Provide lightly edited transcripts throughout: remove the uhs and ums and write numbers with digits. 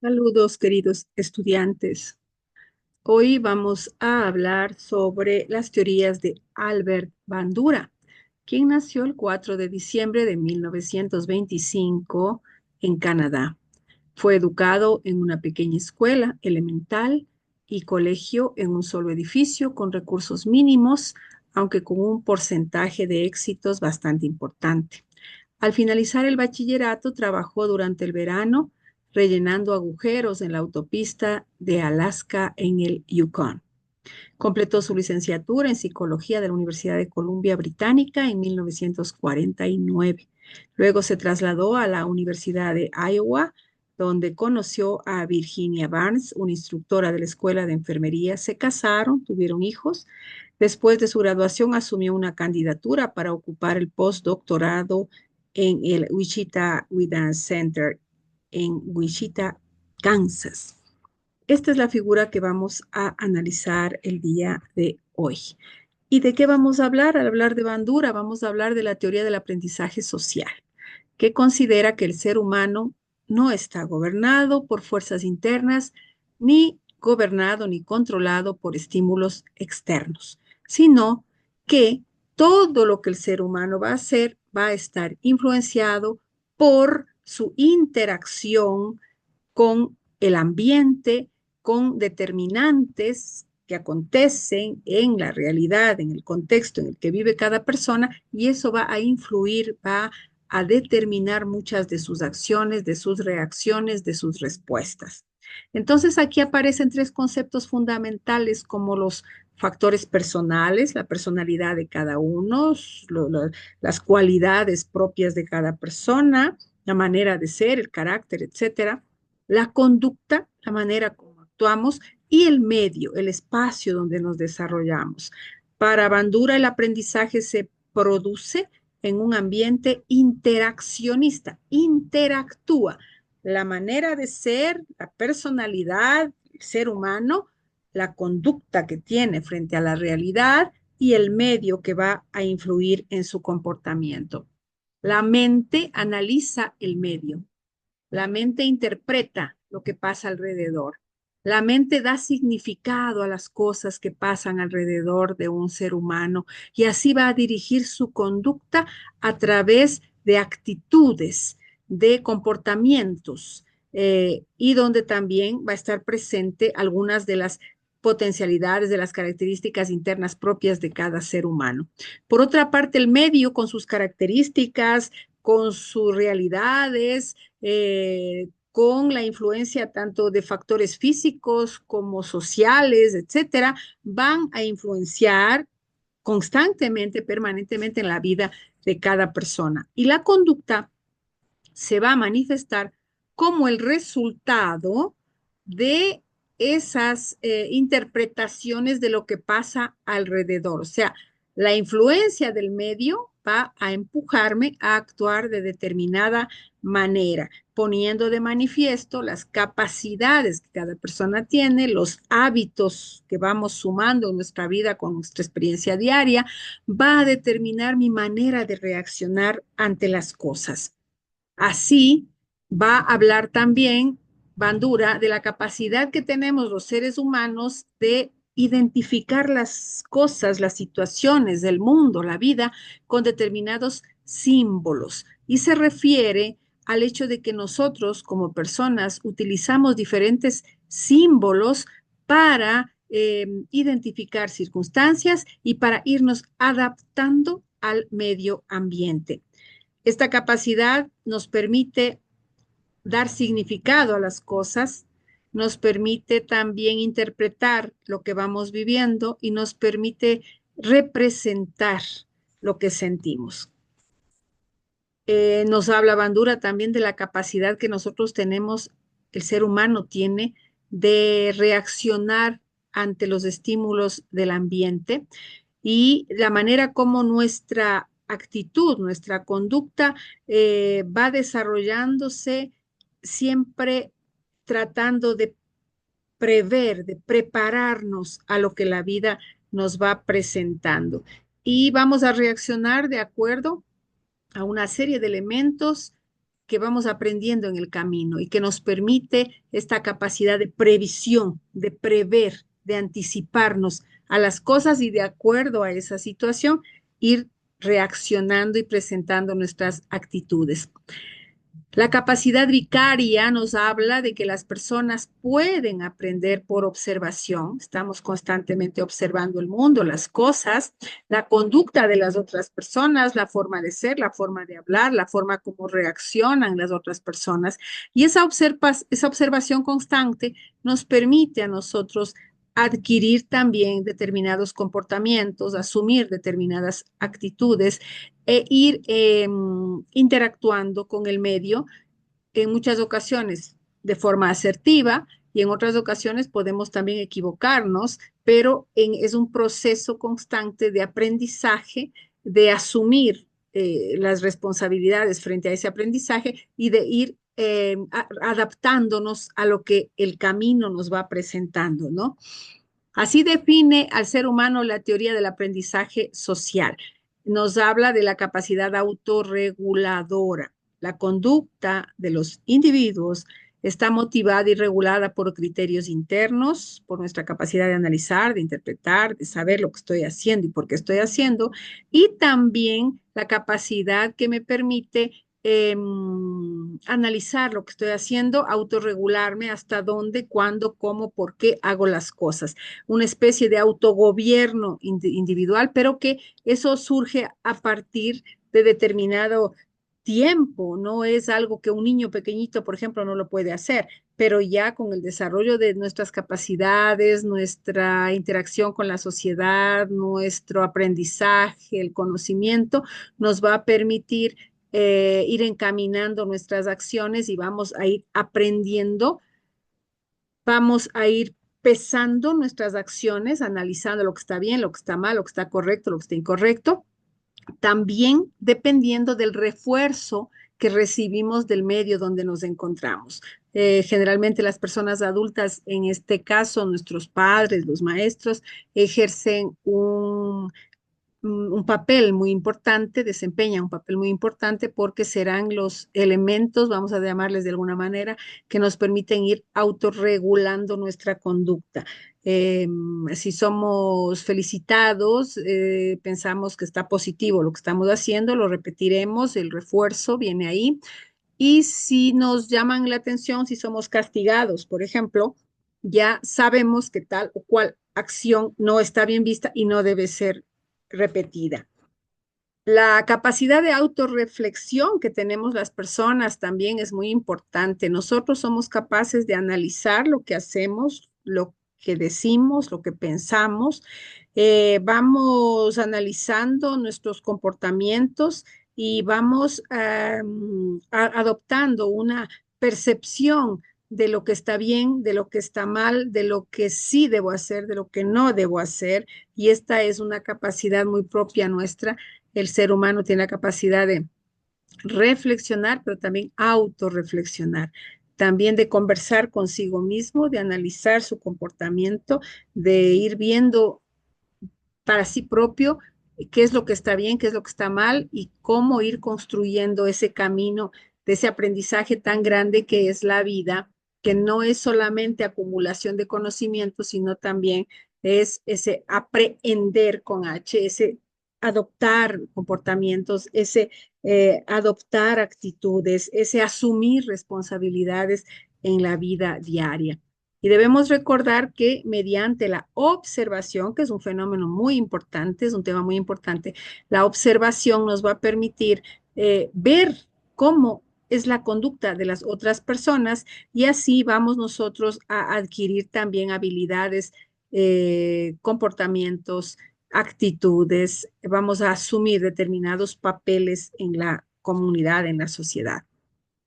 Saludos, queridos estudiantes. Hoy vamos a hablar sobre las teorías de Albert Bandura, quien nació el 4 de diciembre de 1925 en Canadá. Fue educado en una pequeña escuela elemental y colegio en un solo edificio con recursos mínimos, aunque con un porcentaje de éxitos bastante importante. Al finalizar el bachillerato, trabajó durante el verano rellenando agujeros en la autopista de Alaska en el Yukon. Completó su licenciatura en psicología de la Universidad de Columbia Británica en 1949. Luego se trasladó a la Universidad de Iowa, donde conoció a Virginia Barnes, una instructora de la Escuela de Enfermería. Se casaron, tuvieron hijos. Después de su graduación, asumió una candidatura para ocupar el postdoctorado en el Wichita Wilderness Center en Wichita, Kansas. Esta es la figura que vamos a analizar el día de hoy. ¿Y de qué vamos a hablar? Al hablar de Bandura, vamos a hablar de la teoría del aprendizaje social, que considera que el ser humano no está gobernado por fuerzas internas, ni gobernado ni controlado por estímulos externos, sino que todo lo que el ser humano va a hacer va a estar influenciado por su interacción con el ambiente, con determinantes que acontecen en la realidad, en el contexto en el que vive cada persona, y eso va a influir, va a determinar muchas de sus acciones, de sus reacciones, de sus respuestas. Entonces aquí aparecen tres conceptos fundamentales como los factores personales, la personalidad de cada uno, las cualidades propias de cada persona, la manera de ser, el carácter, etcétera, la conducta, la manera como actuamos y el medio, el espacio donde nos desarrollamos. Para Bandura, el aprendizaje se produce en un ambiente interaccionista, interactúa. La manera de ser, la personalidad, el ser humano, la conducta que tiene frente a la realidad y el medio que va a influir en su comportamiento. La mente analiza el medio, la mente interpreta lo que pasa alrededor. La mente da significado a las cosas que pasan alrededor de un ser humano y así va a dirigir su conducta a través de actitudes, de comportamientos, y donde también va a estar presente algunas de las potencialidades, de las características internas propias de cada ser humano. Por otra parte, el medio con sus características, con sus realidades, con la influencia tanto de factores físicos como sociales, etcétera, van a influenciar constantemente, permanentemente en la vida de cada persona. Y la conducta se va a manifestar como el resultado de esas interpretaciones de lo que pasa alrededor. O sea, la influencia del medio va a empujarme a actuar de determinada manera, poniendo de manifiesto las capacidades que cada persona tiene, los hábitos que vamos sumando en nuestra vida con nuestra experiencia diaria, va a determinar mi manera de reaccionar ante las cosas. Así va a hablar también Bandura de la capacidad que tenemos los seres humanos de identificar las cosas, las situaciones del mundo, la vida, con determinados símbolos. Y se refiere al hecho de que nosotros como personas utilizamos diferentes símbolos para identificar circunstancias y para irnos adaptando al medio ambiente. Esta capacidad nos permite dar significado a las cosas, nos permite también interpretar lo que vamos viviendo y nos permite representar lo que sentimos. Nos habla Bandura también de la capacidad que nosotros tenemos, el ser humano tiene, de reaccionar ante los estímulos del ambiente y la manera como nuestra actitud, nuestra conducta va desarrollándose siempre tratando de prever, de prepararnos a lo que la vida nos va presentando. Y vamos a reaccionar de acuerdo a una serie de elementos que vamos aprendiendo en el camino y que nos permite esta capacidad de previsión, de prever, de anticiparnos a las cosas y de acuerdo a esa situación, ir reaccionando y presentando nuestras actitudes. La capacidad vicaria nos habla de que las personas pueden aprender por observación. Estamos constantemente observando el mundo, las cosas, la conducta de las otras personas, la forma de ser, la forma de hablar, la forma como reaccionan las otras personas. Y esa observación constante nos permite a nosotros adquirir también determinados comportamientos, asumir determinadas actitudes e ir interactuando con el medio en muchas ocasiones de forma asertiva y en otras ocasiones podemos también equivocarnos, pero es un proceso constante de aprendizaje, de asumir las responsabilidades frente a ese aprendizaje y de ir adaptándonos a lo que el camino nos va presentando, ¿no? Así define al ser humano la teoría del aprendizaje social. Nos habla de la capacidad autorreguladora. La conducta de los individuos está motivada y regulada por criterios internos, por nuestra capacidad de analizar, de interpretar, de saber lo que estoy haciendo y por qué estoy haciendo, y también la capacidad que me permite analizar lo que estoy haciendo, autorregularme hasta dónde, cuándo, cómo, por qué hago las cosas. Una especie de autogobierno individual, pero que eso surge a partir de determinado tiempo, no es algo que un niño pequeñito, por ejemplo, no lo puede hacer, pero ya con el desarrollo de nuestras capacidades, nuestra interacción con la sociedad, nuestro aprendizaje, el conocimiento, nos va a permitir ir encaminando nuestras acciones y vamos a ir aprendiendo, vamos a ir pesando nuestras acciones, analizando lo que está bien, lo que está mal, lo que está correcto, lo que está incorrecto, también dependiendo del refuerzo que recibimos del medio donde nos encontramos. Generalmente las personas adultas, en este caso nuestros padres, los maestros, ejercen un papel muy importante, desempeñan un papel muy importante porque serán los elementos, vamos a llamarles de alguna manera, que nos permiten ir autorregulando nuestra conducta. Si somos felicitados, pensamos que está positivo lo que estamos haciendo, lo repetiremos, el refuerzo viene ahí. Y si nos llaman la atención, si somos castigados, por ejemplo, ya sabemos que tal o cual acción no está bien vista y no debe ser repetida. La capacidad de autorreflexión que tenemos las personas también es muy importante. Nosotros somos capaces de analizar lo que hacemos, lo que decimos, lo que pensamos. Vamos analizando nuestros comportamientos y vamos adoptando una percepción de lo que está bien, de lo que está mal, de lo que sí debo hacer, de lo que no debo hacer. Y esta es una capacidad muy propia nuestra. El ser humano tiene la capacidad de reflexionar, pero también autorreflexionar, también de conversar consigo mismo, de analizar su comportamiento, de ir viendo para sí propio qué es lo que está bien, qué es lo que está mal y cómo ir construyendo ese camino de ese aprendizaje tan grande que es la vida, que no es solamente acumulación de conocimientos, sino también es ese aprender con H, ese adoptar comportamientos, ese adoptar actitudes, ese asumir responsabilidades en la vida diaria. Y debemos recordar que mediante la observación, que es un fenómeno muy importante, es un tema muy importante, la observación nos va a permitir ver cómo es la conducta de las otras personas y así vamos nosotros a adquirir también habilidades, comportamientos, actitudes, vamos a asumir determinados papeles en la comunidad, en la sociedad.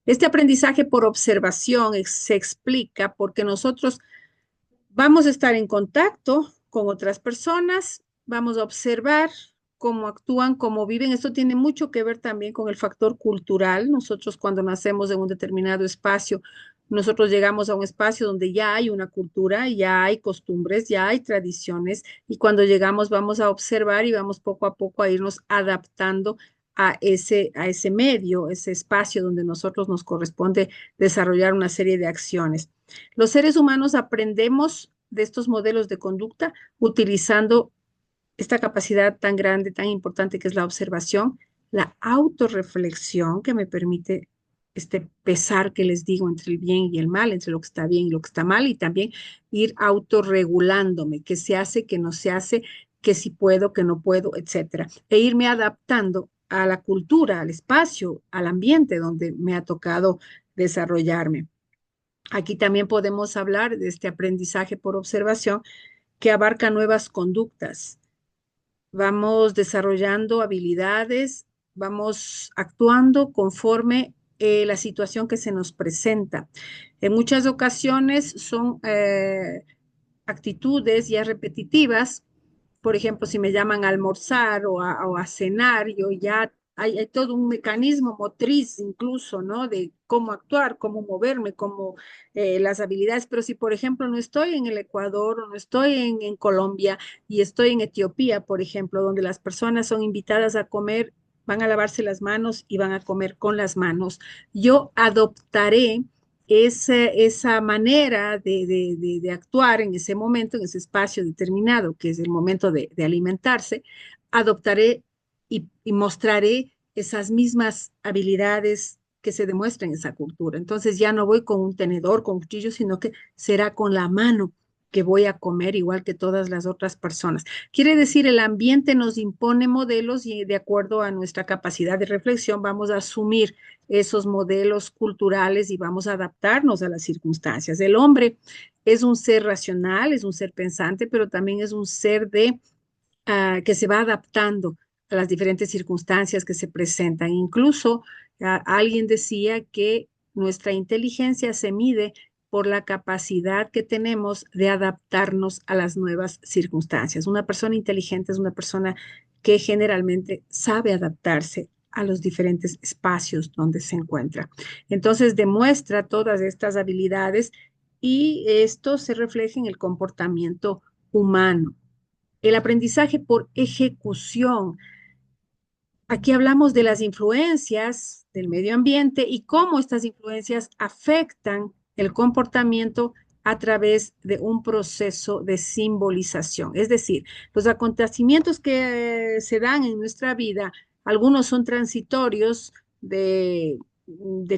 Este aprendizaje por observación se explica porque nosotros vamos a estar en contacto con otras personas, vamos a observar cómo actúan, cómo viven. Esto tiene mucho que ver también con el factor cultural. Nosotros cuando nacemos en un determinado espacio, nosotros llegamos a un espacio donde ya hay una cultura, ya hay costumbres, ya hay tradiciones y cuando llegamos vamos a observar y vamos poco a poco a irnos adaptando a ese medio, ese espacio donde nosotros nos corresponde desarrollar una serie de acciones. Los seres humanos aprendemos de estos modelos de conducta utilizando esta capacidad tan grande, tan importante que es la observación, la autorreflexión que me permite este pesar que les digo entre el bien y el mal, entre lo que está bien y lo que está mal, y también ir autorregulándome, qué se hace, qué no se hace, que si puedo, que no puedo, etcétera, e irme adaptando a la cultura, al espacio, al ambiente donde me ha tocado desarrollarme. Aquí también podemos hablar de este aprendizaje por observación que abarca nuevas conductas. Vamos desarrollando habilidades, vamos actuando conforme la situación que se nos presenta. En muchas ocasiones son actitudes ya repetitivas. Por ejemplo, si me llaman a almorzar o a cenar, yo ya hay todo un mecanismo motriz incluso, ¿no? De cómo actuar, cómo moverme, cómo las habilidades. Pero si, por ejemplo, no estoy en el Ecuador o no estoy en Colombia y estoy en Etiopía, por ejemplo, donde las personas son invitadas a comer, van a lavarse las manos y van a comer con las manos, yo adoptaré esa manera de actuar en ese momento, en ese espacio determinado, que es el momento de alimentarse, adoptaré y mostraré esas mismas habilidades que se demuestran en esa cultura. Entonces ya no voy con un tenedor, con un cuchillo, sino que será con la mano que voy a comer igual que todas las otras personas. Quiere decir, el ambiente nos impone modelos y de acuerdo a nuestra capacidad de reflexión vamos a asumir esos modelos culturales y vamos a adaptarnos a las circunstancias. El hombre es un ser racional, es un ser pensante, pero también es un ser que se va adaptando a las diferentes circunstancias que se presentan. Incluso alguien decía que nuestra inteligencia se mide por la capacidad que tenemos de adaptarnos a las nuevas circunstancias. Una persona inteligente es una persona que generalmente sabe adaptarse a los diferentes espacios donde se encuentra. Entonces demuestra todas estas habilidades y esto se refleja en el comportamiento humano. El aprendizaje por ejecución. Aquí hablamos de las influencias del medio ambiente y cómo estas influencias afectan el comportamiento a través de un proceso de simbolización. Es decir, los acontecimientos que se dan en nuestra vida, algunos son transitorios de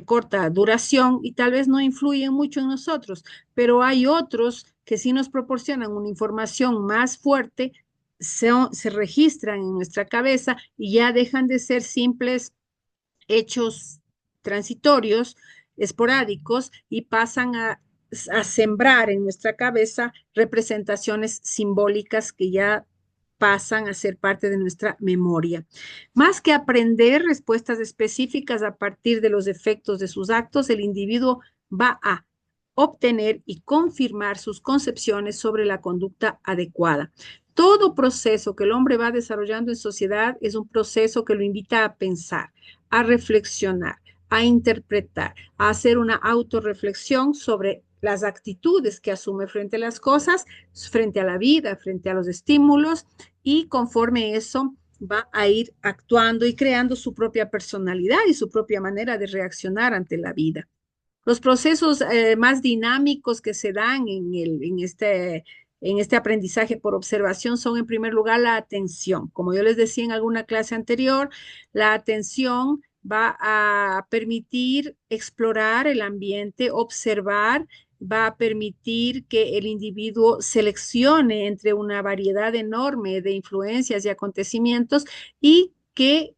corta duración y tal vez no influyen mucho en nosotros, pero hay otros que sí nos proporcionan una información más fuerte, se registran en nuestra cabeza y ya dejan de ser simples hechos transitorios, esporádicos, y pasan a sembrar en nuestra cabeza representaciones simbólicas que ya pasan a ser parte de nuestra memoria. Más que aprender respuestas específicas a partir de los efectos de sus actos, el individuo va a obtener y confirmar sus concepciones sobre la conducta adecuada. Todo proceso que el hombre va desarrollando en sociedad es un proceso que lo invita a pensar, a reflexionar, a interpretar, a hacer una autorreflexión sobre las actitudes que asume frente a las cosas, frente a la vida, frente a los estímulos, y conforme eso va a ir actuando y creando su propia personalidad y su propia manera de reaccionar ante la vida. Los procesos más dinámicos que se dan en este aprendizaje por observación son, en primer lugar, la atención. Como yo les decía en alguna clase anterior, la atención va a permitir explorar el ambiente, observar, va a permitir que el individuo seleccione entre una variedad enorme de influencias y acontecimientos y que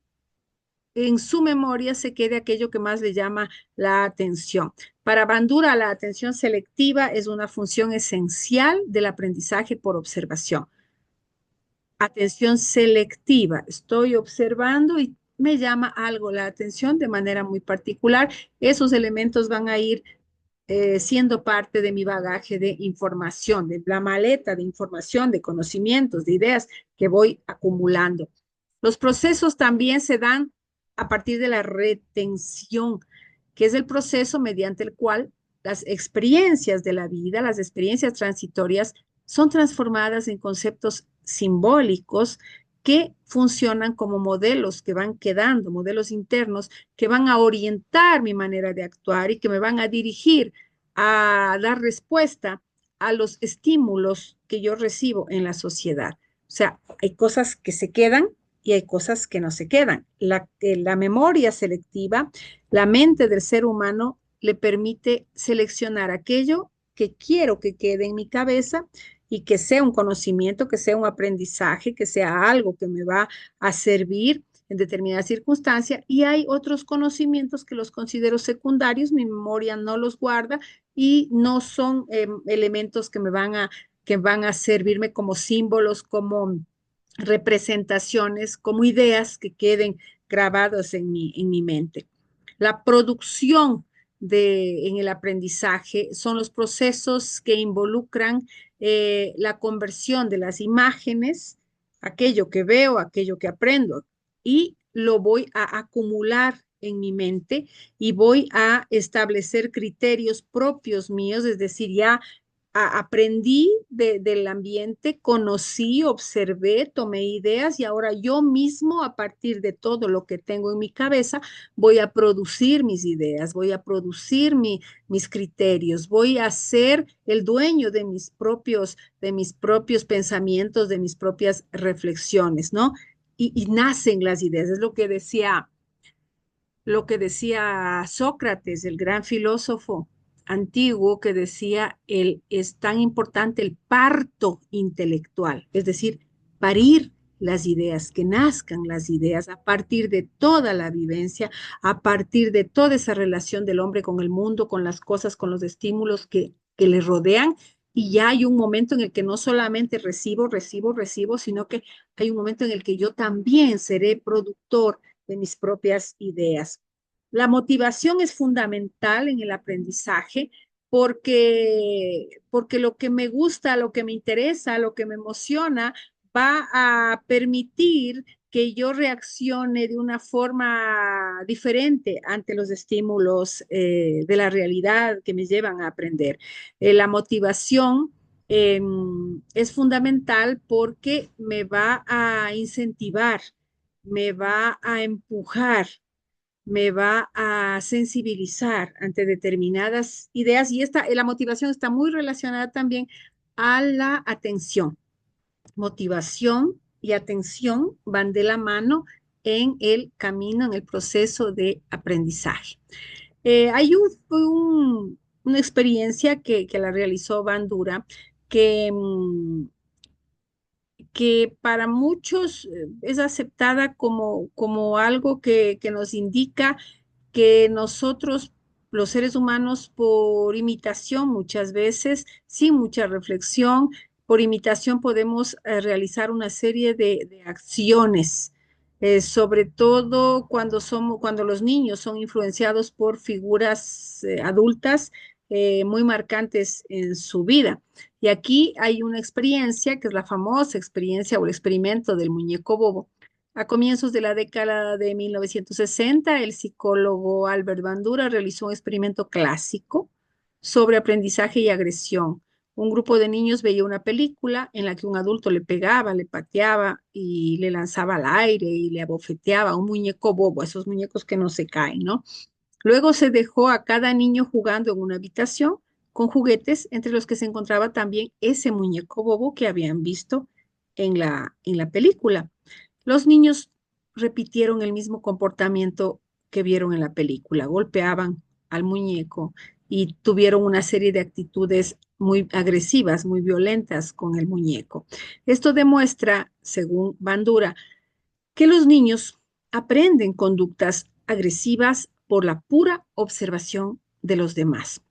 en su memoria se quede aquello que más le llama la atención. Para Bandura, la atención selectiva es una función esencial del aprendizaje por observación. Atención selectiva, estoy observando y me llama algo la atención de manera muy particular. Esos elementos van a ir siendo parte de mi bagaje de información, de la maleta de información, de conocimientos, de ideas que voy acumulando. Los procesos también se dan a partir de la retención, que es el proceso mediante el cual las experiencias de la vida, las experiencias transitorias, son transformadas en conceptos simbólicos que funcionan como modelos que van quedando, modelos internos que van a orientar mi manera de actuar y que me van a dirigir a dar respuesta a los estímulos que yo recibo en la sociedad. O sea, hay cosas que se quedan y hay cosas que no se quedan. La memoria selectiva, la mente del ser humano le permite seleccionar aquello que quiero que quede en mi cabeza y que sea un conocimiento, que sea un aprendizaje, que sea algo que me va a servir en determinada circunstancia, y hay otros conocimientos que los considero secundarios, mi memoria no los guarda y no son elementos que van a servirme como símbolos, como representaciones, como ideas que queden grabados en mi mente. La producción en el aprendizaje son los procesos que involucran la conversión de las imágenes, aquello que veo, aquello que aprendo, y lo voy a acumular en mi mente y voy a establecer criterios propios míos, es decir, ya aprendí del ambiente, conocí, observé, tomé ideas y ahora yo mismo, a partir de todo lo que tengo en mi cabeza, voy a producir mis ideas, voy a producir mis criterios, voy a ser el dueño de mis propios pensamientos, de mis propias reflexiones, ¿no? Y nacen las ideas, es lo que decía Sócrates, el gran filósofo antiguo, que decía, es tan importante el parto intelectual, es decir, parir las ideas, que nazcan las ideas a partir de toda la vivencia, a partir de toda esa relación del hombre con el mundo, con las cosas, con los estímulos que le rodean. Y ya hay un momento en el que no solamente recibo, sino que hay un momento en el que yo también seré productor de mis propias ideas. La motivación es fundamental en el aprendizaje porque lo que me gusta, lo que me interesa, lo que me emociona, va a permitir que yo reaccione de una forma diferente ante los estímulos de la realidad que me llevan a aprender. La motivación eh, es fundamental porque me va a incentivar, me va a empujar, me va a sensibilizar ante determinadas ideas y la motivación está muy relacionada también a la atención. Motivación y atención van de la mano en el camino, en el proceso de aprendizaje. Hay una experiencia que la realizó Bandura que, que para muchos es aceptada como algo que nos indica que nosotros, los seres humanos, por imitación muchas veces, sin mucha reflexión, por imitación podemos realizar una serie de acciones, sobre todo cuando los niños son influenciados por figuras adultas muy marcantes en su vida. Y aquí hay una experiencia, que es la famosa experiencia o el experimento del muñeco bobo. A comienzos de la década de 1960, el psicólogo Albert Bandura realizó un experimento clásico sobre aprendizaje y agresión. Un grupo de niños veía una película en la que un adulto le pegaba, le pateaba y le lanzaba al aire y le abofeteaba, un muñeco bobo, esos muñecos que no se caen, ¿no? Luego se dejó a cada niño jugando en una habitación con juguetes, entre los que se encontraba también ese muñeco bobo que habían visto en la película. Los niños repitieron el mismo comportamiento que vieron en la película, golpeaban al muñeco y tuvieron una serie de actitudes muy agresivas, muy violentas con el muñeco. Esto demuestra, según Bandura, que los niños aprenden conductas agresivas por la pura observación de los demás.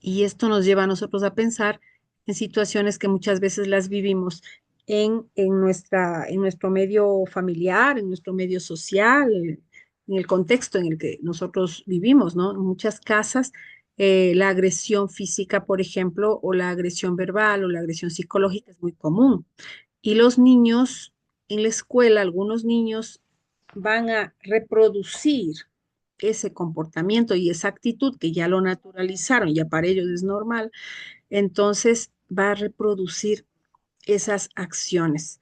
Y esto nos lleva a nosotros a pensar en situaciones que muchas veces las vivimos en nuestro medio familiar, en nuestro medio social, en el contexto en el que nosotros vivimos, ¿no? En muchas casas, la agresión física, por ejemplo, o la agresión verbal o la agresión psicológica es muy común. Y los niños en la escuela, algunos niños van a reproducir ese comportamiento y esa actitud que ya lo naturalizaron, ya para ellos es normal, entonces va a reproducir esas acciones.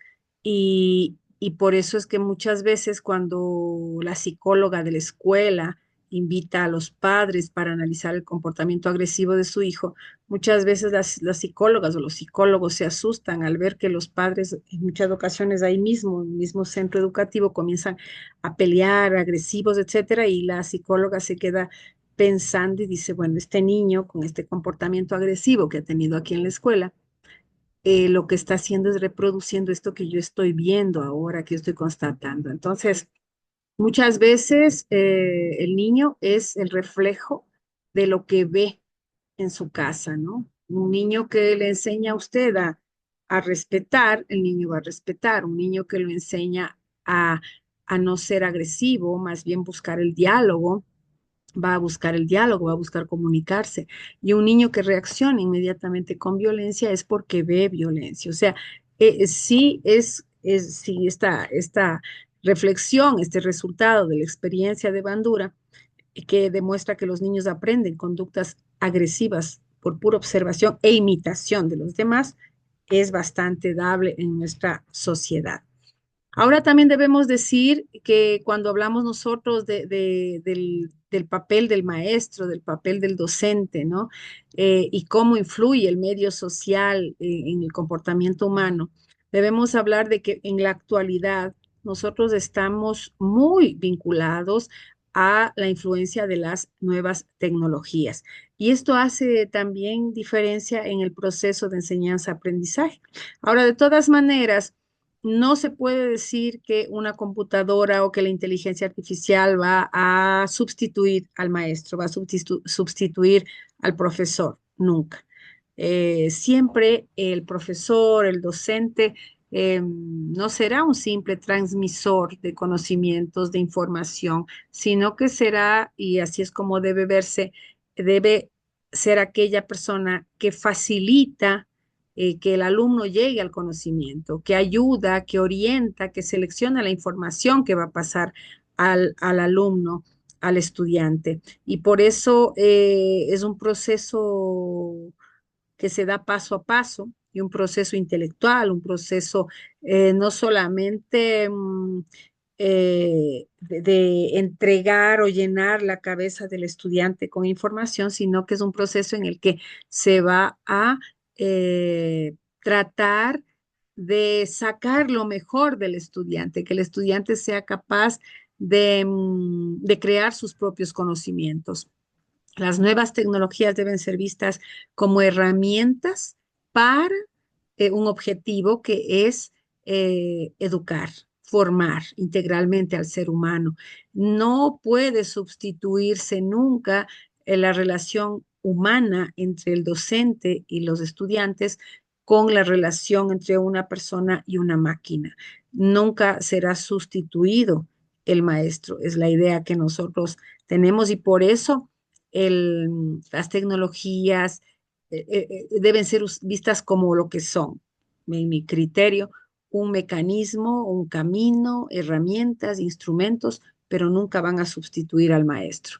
Y por eso es que muchas veces cuando la psicóloga de la escuela invita a los padres para analizar el comportamiento agresivo de su hijo, muchas veces las psicólogas o los psicólogos se asustan al ver que los padres en muchas ocasiones ahí mismo, en el mismo centro educativo, comienzan a pelear, agresivos, etcétera, y la psicóloga se queda pensando y dice, bueno, este niño con este comportamiento agresivo que ha tenido aquí en la escuela, lo que está haciendo es reproduciendo esto que yo estoy viendo ahora, que yo estoy constatando. Entonces, muchas veces el niño es el reflejo de lo que ve en su casa, ¿no? Un niño que le enseña a usted a respetar, el niño va a respetar. Un niño que lo enseña a no ser agresivo, más bien buscar el diálogo, va a buscar el diálogo, va a buscar comunicarse. Y un niño que reacciona inmediatamente con violencia es porque ve violencia. O sea, sí sí, esta reflexión, este resultado de la experiencia de Bandura, que demuestra que los niños aprenden conductas agresivas por pura observación e imitación de los demás, es bastante dable en nuestra sociedad. Ahora también debemos decir que cuando hablamos nosotros del papel del maestro, del papel del docente, ¿no? Y cómo influye el medio social en el comportamiento humano, debemos hablar de que en la actualidad nosotros estamos muy vinculados a la influencia de las nuevas tecnologías. Y esto hace también diferencia en el proceso de enseñanza-aprendizaje. Ahora, de todas maneras, no se puede decir que una computadora o que la inteligencia artificial va a sustituir al maestro, va a sustituir al profesor, nunca. Siempre el profesor, el docente, no será un simple transmisor de conocimientos, de información, sino que será, y así es como debe verse, debe ser aquella persona que facilita que el alumno llegue al conocimiento, que ayuda, que orienta, que selecciona la información que va a pasar al alumno, al estudiante. Y por eso es un proceso que se da paso a paso y un proceso intelectual, un proceso no solamente de entregar o llenar la cabeza del estudiante con información, sino que es un proceso en el que se va a tratar de sacar lo mejor del estudiante, que el estudiante sea capaz de crear sus propios conocimientos. Las nuevas tecnologías deben ser vistas como herramientas para un objetivo que es educar, formar integralmente al ser humano. No puede sustituirse nunca la relación humana entre el docente y los estudiantes con la relación entre una persona y una máquina. Nunca será sustituido el maestro, es la idea que nosotros tenemos y por eso las tecnologías deben ser vistas como lo que son, en mi criterio, un mecanismo, un camino, herramientas, instrumentos, pero nunca van a sustituir al maestro.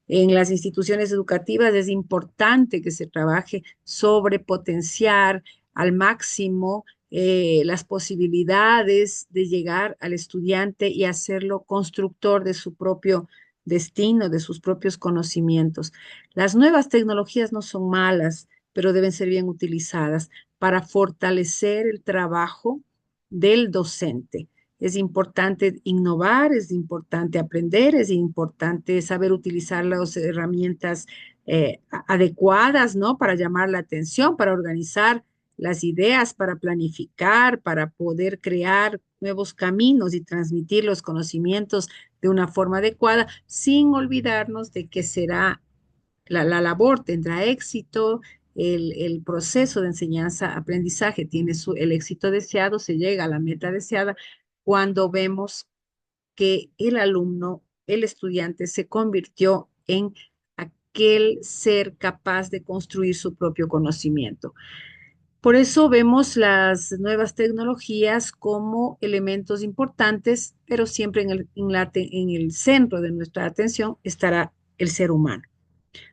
En las instituciones educativas es importante que se trabaje sobre potenciar al máximo las posibilidades de llegar al estudiante y hacerlo constructor de su propio destino, de sus propios conocimientos. Las nuevas tecnologías no son malas, pero deben ser bien utilizadas para fortalecer el trabajo del docente. Es importante innovar, es importante aprender, es importante saber utilizar las herramientas adecuadas, ¿no? Para llamar la atención, para organizar las ideas, para planificar, para poder crear nuevos caminos y transmitir los conocimientos de una forma adecuada, sin olvidarnos de que será la labor tendrá éxito, el proceso de enseñanza-aprendizaje tiene el éxito deseado, se llega a la meta deseada cuando vemos que el alumno, el estudiante, se convirtió en aquel ser capaz de construir su propio conocimiento. Por eso vemos las nuevas tecnologías como elementos importantes, pero siempre en el centro de nuestra atención estará el ser humano.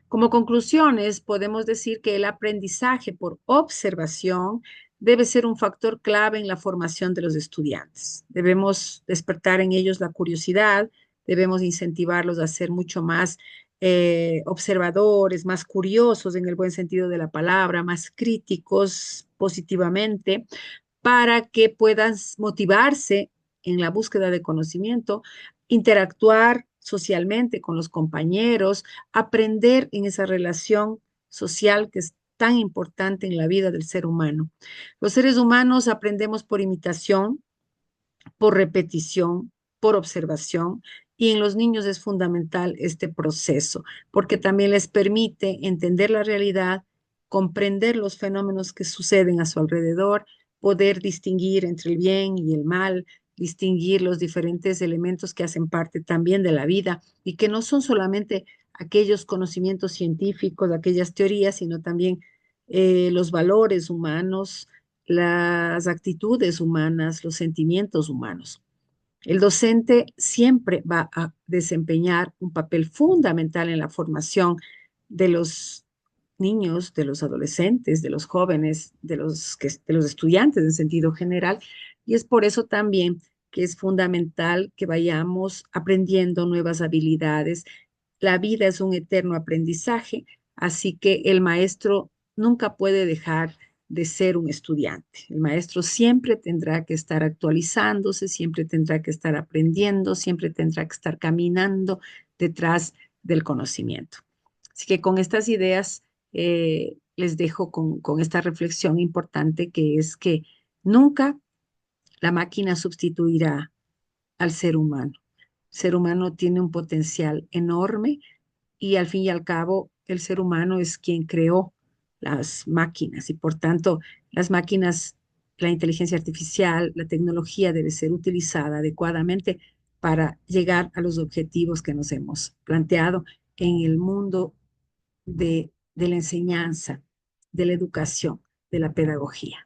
Como conclusiones, podemos decir que el aprendizaje por observación debe ser un factor clave en la formación de los estudiantes. Debemos despertar en ellos la curiosidad, debemos incentivarlos a ser mucho más observadores, más curiosos en el buen sentido de la palabra, más críticos positivamente, para que puedan motivarse en la búsqueda de conocimiento, interactuar socialmente con los compañeros, aprender en esa relación social que es tan importante en la vida del ser humano. Los seres humanos aprendemos por imitación, por repetición, por observación, y en los niños es fundamental este proceso, porque también les permite entender la realidad, comprender los fenómenos que suceden a su alrededor, poder distinguir entre el bien y el mal, distinguir los diferentes elementos que hacen parte también de la vida y que no son solamente aquellos conocimientos científicos, aquellas teorías, sino también los valores humanos, las actitudes humanas, los sentimientos humanos. El docente siempre va a desempeñar un papel fundamental en la formación de los niños, de los adolescentes, de los jóvenes, de los estudiantes en sentido general. Y es por eso también que es fundamental que vayamos aprendiendo nuevas habilidades. La vida es un eterno aprendizaje, así que el maestro nunca puede dejar de ser un estudiante. El maestro siempre tendrá que estar actualizándose, siempre tendrá que estar aprendiendo, siempre tendrá que estar caminando detrás del conocimiento. Así que con estas ideas les dejo con esta reflexión importante que es que nunca la máquina sustituirá al ser humano. El ser humano tiene un potencial enorme y al fin y al cabo el ser humano es quien creó las máquinas y por tanto las máquinas, la inteligencia artificial, la tecnología debe ser utilizada adecuadamente para llegar a los objetivos que nos hemos planteado en el mundo de la enseñanza, de la educación, de la pedagogía.